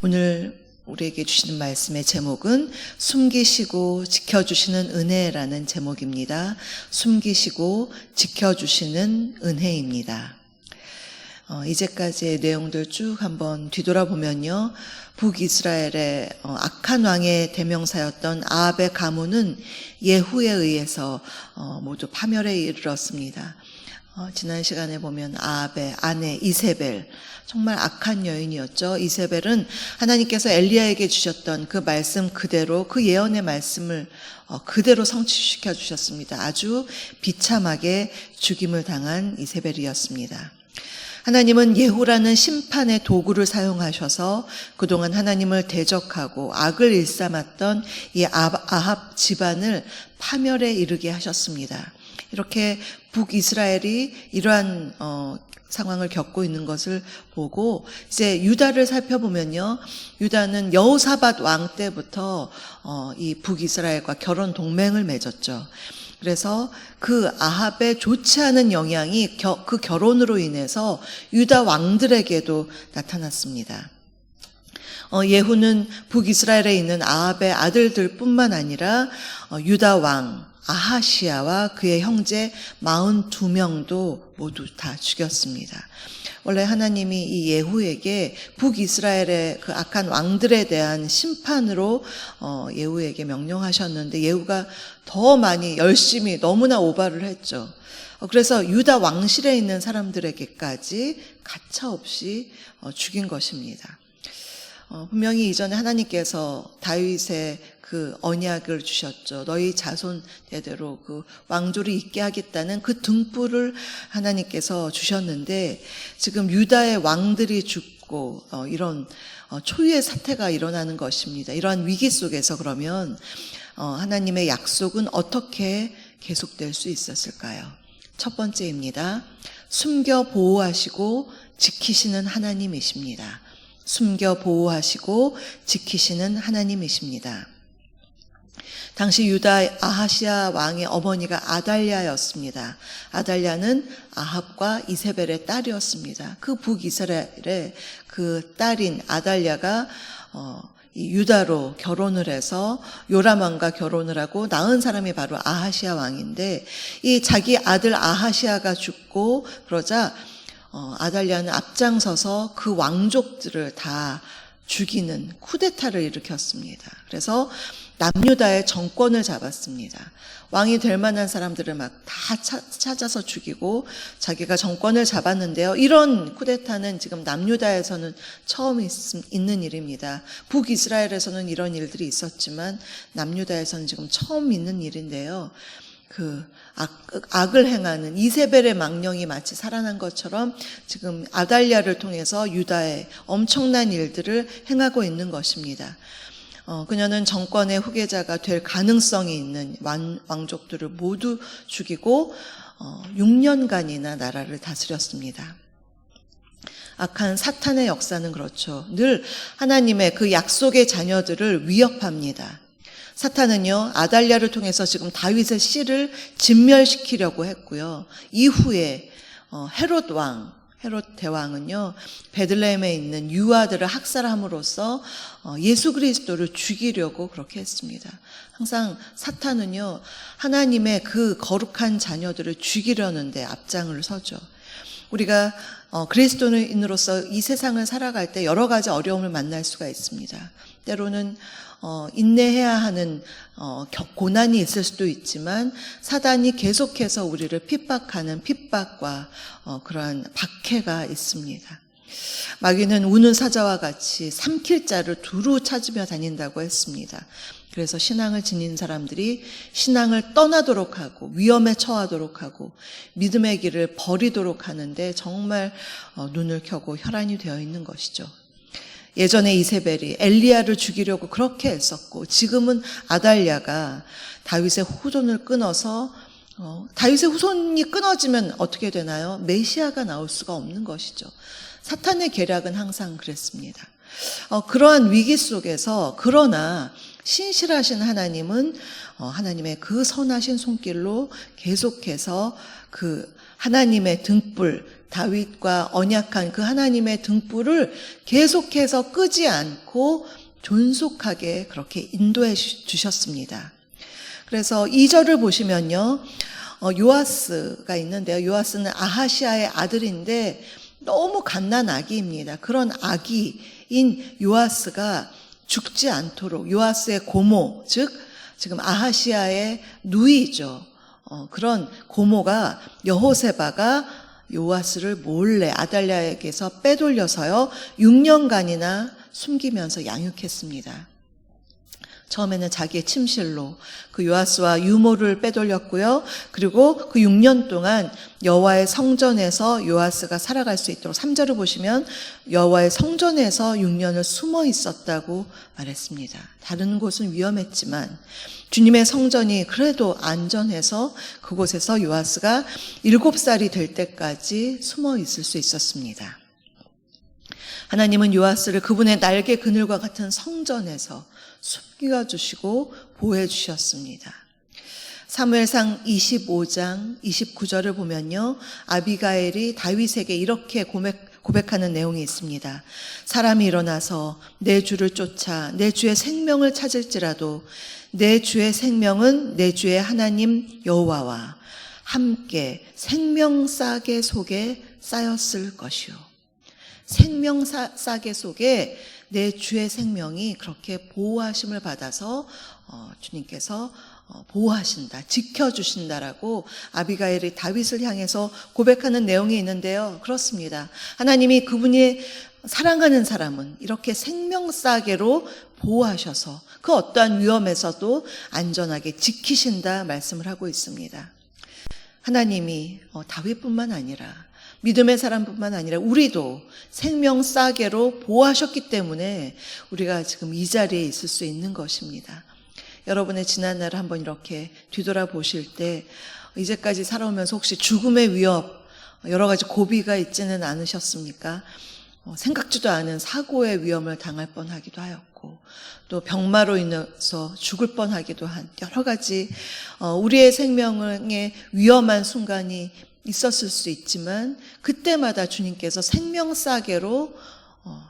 오늘 우리에게 주시는 말씀의 제목은 숨기시고 지켜주시는 은혜라는 제목입니다. 숨기시고 지켜주시는 은혜입니다. 이제까지의 내용들 쭉 한번 뒤돌아보면요. 북이스라엘의 악한 왕의 대명사였던 아합의 가문은 예후에 의해서 모두 파멸에 이르렀습니다. 지난 시간에 보면 아합의 아내 이세벨, 정말 악한 여인이었죠. 이세벨은 하나님께서 엘리야에게 주셨던 그 말씀 그대로, 그 예언의 말씀을 그대로 성취시켜 주셨습니다. 아주 비참하게 죽임을 당한 이세벨이었습니다. 하나님은 예후라는 심판의 도구를 사용하셔서 그동안 하나님을 대적하고 악을 일삼았던 이 아합 집안을 파멸에 이르게 하셨습니다. 이렇게 북이스라엘이 이러한 상황을 겪고 있는 것을 보고 이제 유다를 살펴보면요. 유다는 여호사밧 왕 때부터 이 북이스라엘과 결혼 동맹을 맺었죠. 그래서 그 아합의 좋지 않은 영향이 그 결혼으로 인해서 유다 왕들에게도 나타났습니다. 예후는 북이스라엘에 있는 아합의 아들들뿐만 아니라 유다 왕 아하시야와 그의 형제 42명도 모두 다 죽였습니다. 원래 하나님이 이 예후에게 북이스라엘의 그 악한 왕들에 대한 심판으로 예후에게 명령하셨는데 예후가 더 많이 열심히 너무나 오바를 했죠. 그래서 유다 왕실에 있는 사람들에게까지 가차없이 죽인 것입니다. 분명히 이전에 하나님께서 다윗의 그 언약을 주셨죠. 너희 자손 대대로 그 왕조를 있게 하겠다는 그 등불을 하나님께서 주셨는데 지금 유다의 왕들이 죽고 이런 초유의 사태가 일어나는 것입니다. 이러한 위기 속에서 그러면 하나님의 약속은 어떻게 계속될 수 있었을까요? 첫 번째입니다. 숨겨 보호하시고 지키시는 하나님이십니다. 숨겨 보호하시고 지키시는 하나님이십니다. 당시 유다 아하시야 왕의 어머니가 아달랴였습니다. 아달랴는 아합과 이세벨의 딸이었습니다. 그 북이스라엘의 그 딸인 아달랴가 이 유다로 결혼을 해서 요람 왕과 결혼을 하고 낳은 사람이 바로 아하시야 왕인데 이 자기 아들 아하시야가 죽고 그러자 아달랴는 앞장서서 그 왕족들을 다 죽이는 쿠데타를 일으켰습니다. 그래서 남유다의 정권을 잡았습니다. 왕이 될 만한 사람들을 막 다 찾아서 죽이고 자기가 정권을 잡았는데요. 이런 쿠데타는 지금 남유다에서는 처음 있는 일입니다. 북이스라엘에서는 이런 일들이 있었지만 남유다에서는 지금 처음 있는 일인데요. 그 악을 행하는 이세벨의 망령이 마치 살아난 것처럼 지금 아달랴를 통해서 유다에 엄청난 일들을 행하고 있는 것입니다. 그녀는 정권의 후계자가 될 가능성이 있는 왕족들을 모두 죽이고 6년간이나 나라를 다스렸습니다. 악한 사탄의 역사는 그렇죠. 늘 하나님의 그 약속의 자녀들을 위협합니다. 사탄은요, 아달랴를 통해서 지금 다윗의 씨를 진멸시키려고 했고요. 이후에 헤롯 대왕은요, 베들레헴에 있는 유아들을 학살함으로써 예수 그리스도를 죽이려고 그렇게 했습니다. 항상 사탄은요, 하나님의 그 거룩한 자녀들을 죽이려는데 앞장을 서죠. 우리가 그리스도인으로서 이 세상을 살아갈 때 여러 가지 어려움을 만날 수가 있습니다. 때로는 인내해야 하는 고난이 있을 수도 있지만 사단이 계속해서 우리를 핍박하는 핍박과 그러한 박해가 있습니다. 마귀는 우는 사자와 같이 삼킬 자를 두루 찾으며 다닌다고 했습니다. 그래서 신앙을 지닌 사람들이 신앙을 떠나도록 하고 위험에 처하도록 하고 믿음의 길을 버리도록 하는데 정말 눈을 켜고 혈안이 되어 있는 것이죠. 예전에 이세벨이 엘리야를 죽이려고 그렇게 했었고 지금은 아달랴가 다윗의 후손을 끊어서 다윗의 후손이 끊어지면 어떻게 되나요? 메시아가 나올 수가 없는 것이죠. 사탄의 계략은 항상 그랬습니다. 그러한 위기 속에서 그러나 신실하신 하나님은 하나님의 그 선하신 손길로 계속해서 그 하나님의 등불, 다윗과 언약한 그 하나님의 등불을 계속해서 끄지 않고 존속하게 그렇게 인도해 주셨습니다. 그래서 2절을 보시면요, 요아스가 있는데요. 요아스는 아하시아의 아들인데 너무 갓난 아기입니다. 그런 아기인 요아스가 죽지 않도록 요아스의 고모, 즉 지금 아하시아의 누이죠. 그런 고모가 여호세바가 요아스를 몰래 아달랴에게서 빼돌려서요 6년간이나 숨기면서 양육했습니다. 처음에는 자기의 침실로 그 요아스와 유모를 빼돌렸고요. 그리고 그 6년 동안 여호와의 성전에서 요아스가 살아갈 수 있도록 3절을 보시면 여호와의 성전에서 6년을 숨어 있었다고 말했습니다. 다른 곳은 위험했지만 주님의 성전이 그래도 안전해서 그곳에서 요아스가 7살이 될 때까지 숨어 있을 수 있었습니다. 하나님은 요아스를 그분의 날개 그늘과 같은 성전에서 숨겨주시고 보호해 주셨습니다. 사무엘상 25장 29절을 보면요, 아비가일이 다윗에게 이렇게 고백하는 내용이 있습니다. 사람이 일어나서 내 주를 쫓아 내 주의 생명을 찾을지라도 내 주의 생명은 내 주의 하나님 여호와와 함께 생명싸개 속에 쌓였을 것이요. 생명싸개 속에 내 주의 생명이 그렇게 보호하심을 받아서 주님께서 보호하신다, 지켜주신다라고 아비가일이 다윗을 향해서 고백하는 내용이 있는데요. 그렇습니다. 하나님이 그분이 사랑하는 사람은 이렇게 생명싸개로 보호하셔서 그 어떠한 위험에서도 안전하게 지키신다 말씀을 하고 있습니다. 하나님이 다윗뿐만 아니라 믿음의 사람뿐만 아니라 우리도 생명싸개로 보호하셨기 때문에 우리가 지금 이 자리에 있을 수 있는 것입니다. 여러분의 지난 날을 한번 이렇게 뒤돌아보실 때 이제까지 살아오면서 혹시 죽음의 위협, 여러 가지 고비가 있지는 않으셨습니까? 생각지도 않은 사고의 위험을 당할 뻔하기도 하였고 또 병마로 인해서 죽을 뻔하기도 한 여러 가지 우리의 생명에 위험한 순간이 있었을 수 있지만 그때마다 주님께서 생명싸개로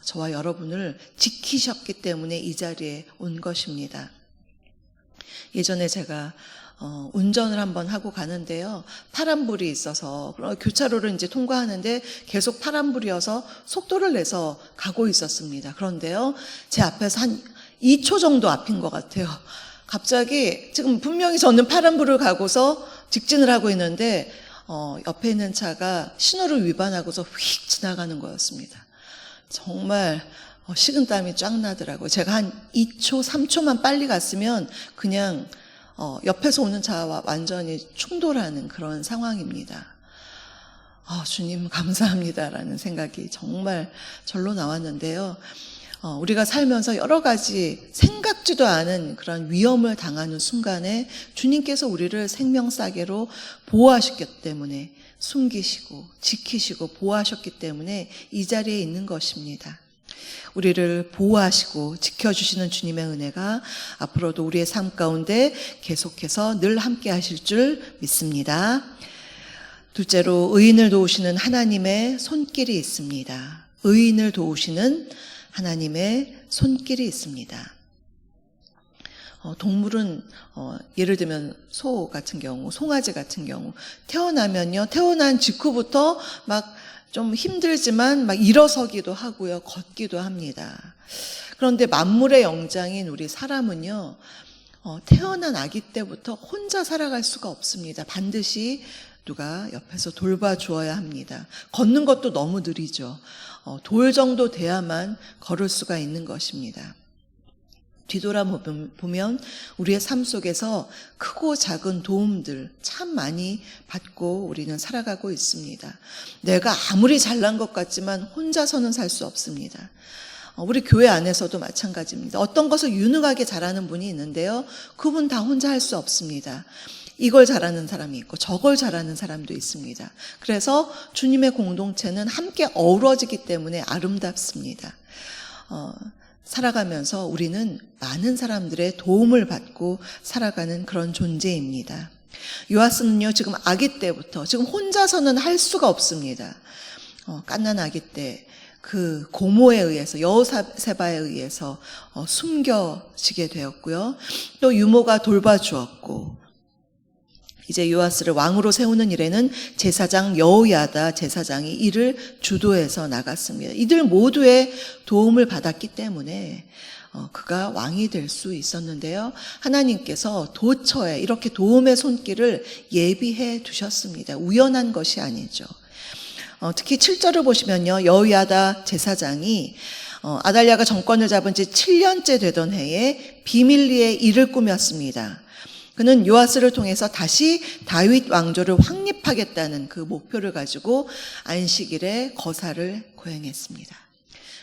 저와 여러분을 지키셨기 때문에 이 자리에 온 것입니다. 예전에 제가 운전을 한번 하고 가는데요, 파란불이 있어서 교차로를 이제 통과하는데 계속 파란불이어서 속도를 내서 가고 있었습니다. 그런데요, 제 앞에서 한 2초 정도 앞인 것 같아요. 갑자기 지금 분명히 저는 파란불을 가고서 직진을 하고 있는데 옆에 있는 차가 신호를 위반하고서 휙 지나가는 거였습니다. 정말 식은땀이 쫙 나더라고요. 제가 한 2초, 3초만 빨리 갔으면 그냥 옆에서 오는 차와 완전히 충돌하는 그런 상황입니다. 주님 감사합니다라는 생각이 정말 절로 나왔는데요. 우리가 살면서 여러 가지 생각지도 않은 그런 위험을 당하는 순간에 주님께서 우리를 생명싸개로 보호하셨기 때문에 숨기시고 지키시고 보호하셨기 때문에 이 자리에 있는 것입니다. 우리를 보호하시고 지켜주시는 주님의 은혜가 앞으로도 우리의 삶 가운데 계속해서 늘 함께 하실 줄 믿습니다. 둘째로 의인을 도우시는 하나님의 손길이 있습니다. 의인을 도우시는 하나님의 손길이 있습니다. 동물은 예를 들면 소 같은 경우, 송아지 같은 경우 태어나면요, 태어난 직후부터 막 좀 힘들지만 막 일어서기도 하고요, 걷기도 합니다. 그런데 만물의 영장인 우리 사람은요, 태어난 아기 때부터 혼자 살아갈 수가 없습니다. 반드시 누가 옆에서 돌봐주어야 합니다. 걷는 것도 너무 느리죠. 돌 정도 돼야만 걸을 수가 있는 것입니다. 뒤돌아보면 우리의 삶 속에서 크고 작은 도움들 참 많이 받고 우리는 살아가고 있습니다. 내가 아무리 잘난 것 같지만 혼자서는 살 수 없습니다. 우리 교회 안에서도 마찬가지입니다. 어떤 것을 유능하게 잘하는 분이 있는데요, 그분 다 혼자 할 수 없습니다. 이걸 잘하는 사람이 있고 저걸 잘하는 사람도 있습니다. 그래서 주님의 공동체는 함께 어우러지기 때문에 아름답습니다. 살아가면서 우리는 많은 사람들의 도움을 받고 살아가는 그런 존재입니다. 요아스는요, 지금 아기 때부터 지금 혼자서는 할 수가 없습니다. 갓난 아기 때 그 고모에 의해서, 여호세바에 의해서 숨겨지게 되었고요. 또 유모가 돌봐주었고, 이제 요아스를 왕으로 세우는 일에는 제사장 여호야다 제사장이 이를 주도해서 나갔습니다. 이들 모두의 도움을 받았기 때문에 그가 왕이 될 수 있었는데요. 하나님께서 도처에 이렇게 도움의 손길을 예비해 두셨습니다. 우연한 것이 아니죠. 특히 7절을 보시면요, 여호야다 제사장이 아달랴가 정권을 잡은 지 7년째 되던 해에 비밀리에 일을 꾸몄습니다. 그는 요아스를 통해서 다시 다윗 왕조를 확립하겠다는 그 목표를 가지고 안식일에 거사를 거행했습니다.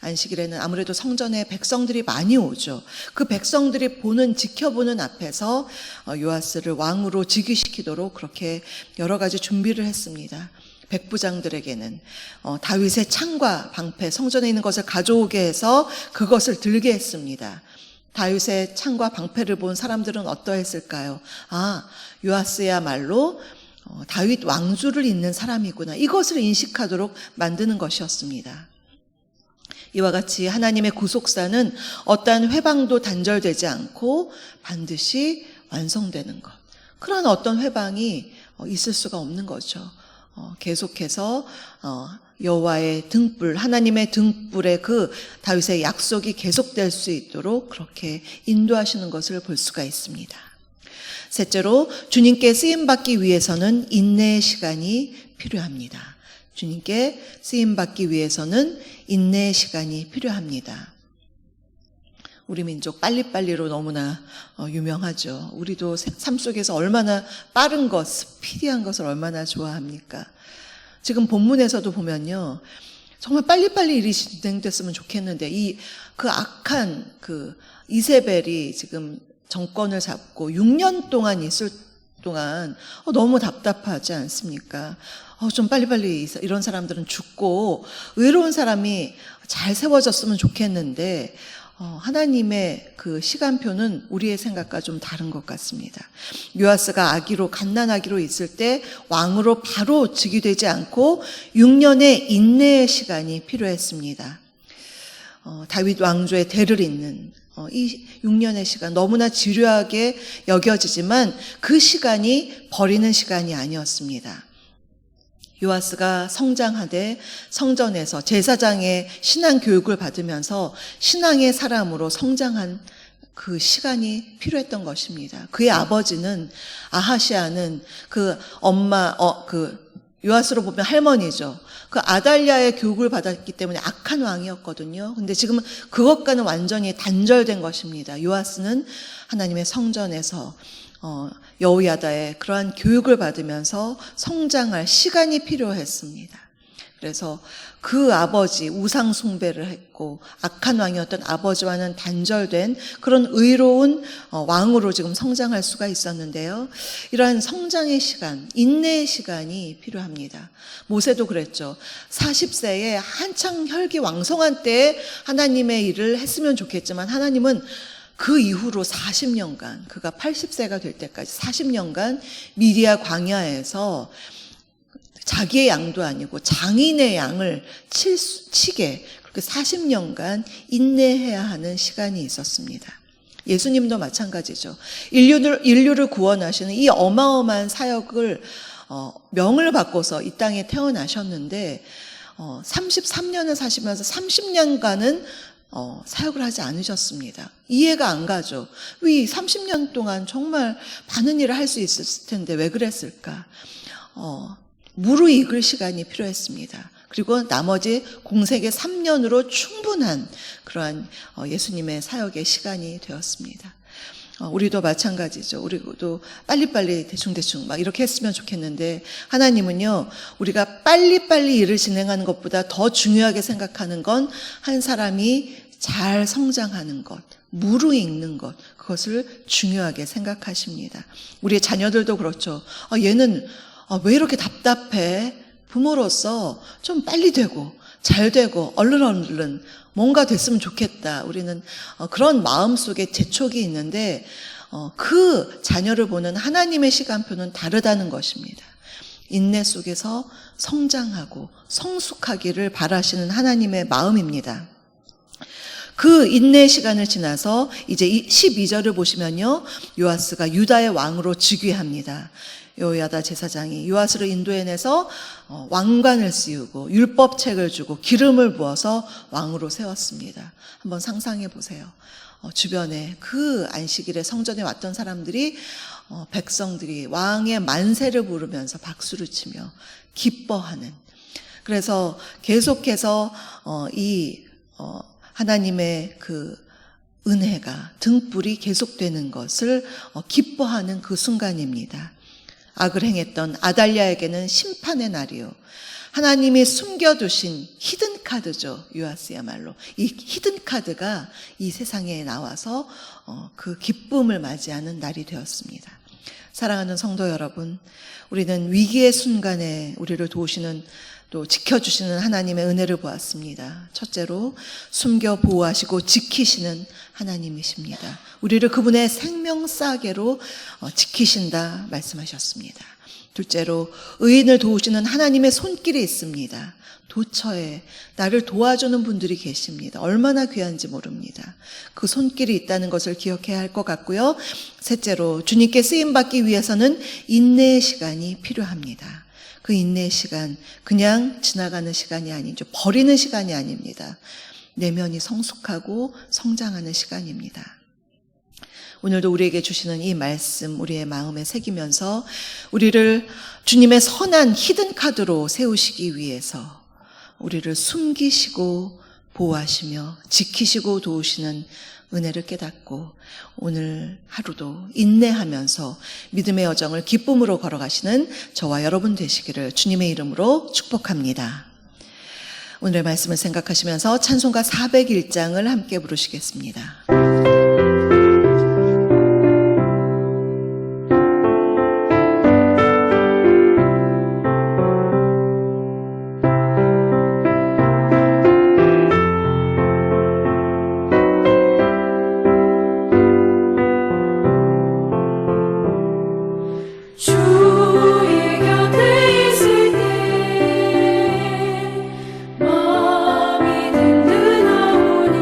안식일에는 아무래도 성전에 백성들이 많이 오죠. 그 백성들이 지켜보는 앞에서 요아스를 왕으로 즉위시키도록 그렇게 여러 가지 준비를 했습니다. 백부장들에게는 다윗의 창과 방패, 성전에 있는 것을 가져오게 해서 그것을 들게 했습니다. 다윗의 창과 방패를 본 사람들은 어떠했을까요? 요아스야말로 다윗 왕조를 잇는 사람이구나. 이것을 인식하도록 만드는 것이었습니다. 이와 같이 하나님의 구속사는 어떠한 회방도 단절되지 않고 반드시 완성되는 것. 그런 어떤 회방이 있을 수가 없는 거죠. 계속해서 여호와의 등불, 하나님의 등불의 그 다윗의 약속이 계속될 수 있도록 그렇게 인도하시는 것을 볼 수가 있습니다. 셋째로, 주님께 쓰임받기 위해서는 인내의 시간이 필요합니다. 주님께 쓰임받기 위해서는 인내의 시간이 필요합니다. 우리 민족 빨리빨리로 너무나 유명하죠. 우리도 삶 속에서 얼마나 빠른 것, 스피디한 것을 얼마나 좋아합니까? 지금 본문에서도 보면요, 정말 빨리빨리 일이 진행됐으면 좋겠는데 그 악한 그 이세벨이 지금 정권을 잡고 6년 동안 있을 동안 너무 답답하지 않습니까? 좀 빨리빨리 이런 사람들은 죽고 의로운 사람이 잘 세워졌으면 좋겠는데 하나님의 그 시간표는 우리의 생각과 좀 다른 것 같습니다. 요아스가 갓난아기로 있을 때 왕으로 바로 즉위되지 않고 6년의 인내의 시간이 필요했습니다. 다윗 왕조의 대를 잇는 이 6년의 시간, 너무나 지루하게 여겨지지만 그 시간이 버리는 시간이 아니었습니다. 요아스가 성장하되 성전에서 제사장의 신앙 교육을 받으면서 신앙의 사람으로 성장한 그 시간이 필요했던 것입니다. 그의 아버지는, 아하시아는 그 요아스로 보면 할머니죠. 그 아달랴의 교육을 받았기 때문에 악한 왕이었거든요. 근데 지금 그것과는 완전히 단절된 것입니다. 요아스는 하나님의 성전에서 여호야다의 그러한 교육을 받으면서 성장할 시간이 필요했습니다. 그래서 그 아버지 우상 숭배를 했고 악한 왕이었던 아버지와는 단절된 그런 의로운 왕으로 지금 성장할 수가 있었는데요. 이러한 성장의 시간, 인내의 시간이 필요합니다. 모세도 그랬죠. 40세에 한창 혈기왕성한 때에 하나님의 일을 했으면 좋겠지만 하나님은 그 이후로 40년간, 그가 80세가 될 때까지 40년간 미디아 광야에서 자기의 양도 아니고 장인의 양을 치게 그렇게 40년간 인내해야 하는 시간이 있었습니다. 예수님도 마찬가지죠. 인류를 구원하시는 이 어마어마한 사역을 명을 받고서 이 땅에 태어나셨는데 33년을 사시면서 30년간은 사역을 하지 않으셨습니다. 이해가 안 가죠. 왜 30년 동안 정말 많은 일을 할 수 있었을 텐데 왜 그랬을까? 무르익을 시간이 필요했습니다. 그리고 나머지 공생의 3년으로 충분한 그러한 예수님의 사역의 시간이 되었습니다. 우리도 마찬가지죠. 우리도 빨리빨리 대충대충 막 이렇게 했으면 좋겠는데 하나님은요, 우리가 빨리빨리 일을 진행하는 것보다 더 중요하게 생각하는 건 한 사람이 잘 성장하는 것, 무르익는 것, 그것을 중요하게 생각하십니다. 우리의 자녀들도 그렇죠. 얘는 왜 이렇게 답답해? 부모로서 좀 빨리 되고 잘 되고 얼른 뭔가 됐으면 좋겠다. 우리는 그런 마음속에 재촉이 있는데 그 자녀를 보는 하나님의 시간표는 다르다는 것입니다. 인내 속에서 성장하고 성숙하기를 바라시는 하나님의 마음입니다. 그 인내의 시간을 지나서 이제 12절을 보시면요, 요아스가 유다의 왕으로 즉위합니다. 여호야다 제사장이 요아스를 인도해내서 왕관을 씌우고 율법책을 주고 기름을 부어서 왕으로 세웠습니다. 한번 상상해 보세요. 주변에 그 안식일에 성전에 왔던 사람들이 백성들이 왕의 만세를 부르면서 박수를 치며 기뻐하는, 그래서 계속해서 이 하나님의 그 은혜가 등불이 계속되는 것을 기뻐하는 그 순간입니다. 악을 행했던 아달랴에게는 심판의 날이요, 하나님이 숨겨두신 히든 카드죠. 요아스야말로 이 히든 카드가 이 세상에 나와서 그 기쁨을 맞이하는 날이 되었습니다. 사랑하는 성도 여러분, 우리는 위기의 순간에 우리를 도우시는, 또 지켜주시는 하나님의 은혜를 보았습니다. 첫째로 숨겨 보호하시고 지키시는 하나님이십니다. 우리를 그분의 생명싸개로 지키신다 말씀하셨습니다. 둘째로 의인을 도우시는 하나님의 손길이 있습니다. 도처에 나를 도와주는 분들이 계십니다. 얼마나 귀한지 모릅니다. 그 손길이 있다는 것을 기억해야 할 것 같고요. 셋째로 주님께 쓰임받기 위해서는 인내의 시간이 필요합니다. 그 인내의 시간, 그냥 지나가는 시간이 아니죠. 버리는 시간이 아닙니다. 내면이 성숙하고 성장하는 시간입니다. 오늘도 우리에게 주시는 이 말씀 우리의 마음에 새기면서 우리를 주님의 선한 히든 카드로 세우시기 위해서 우리를 숨기시고 보호하시며 지키시고 도우시는 은혜를 깨닫고 오늘 하루도 인내하면서 믿음의 여정을 기쁨으로 걸어가시는 저와 여러분 되시기를 주님의 이름으로 축복합니다. 오늘의 말씀을 생각하시면서 찬송가 401장을 함께 부르시겠습니다. 마음이 든든하오니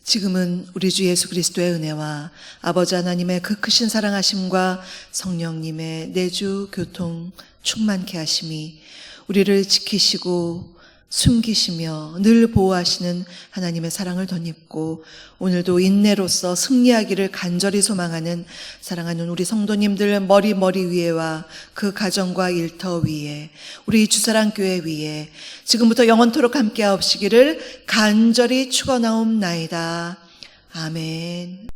지금은 우리 주 예수 그리스도의 은혜와 아버지 하나님의 그 크신 사랑하심과 성령님의 내주 교통 충만케 하심이 우리를 지키시고 숨기시며 늘 보호하시는 하나님의 사랑을 덧입고 오늘도 인내로서 승리하기를 간절히 소망하는 사랑하는 우리 성도님들 머리 위에와 그 가정과 일터 위에 우리 주사랑교회 위에 지금부터 영원토록 함께하옵시기를 간절히 축원하옵나이다. 아멘.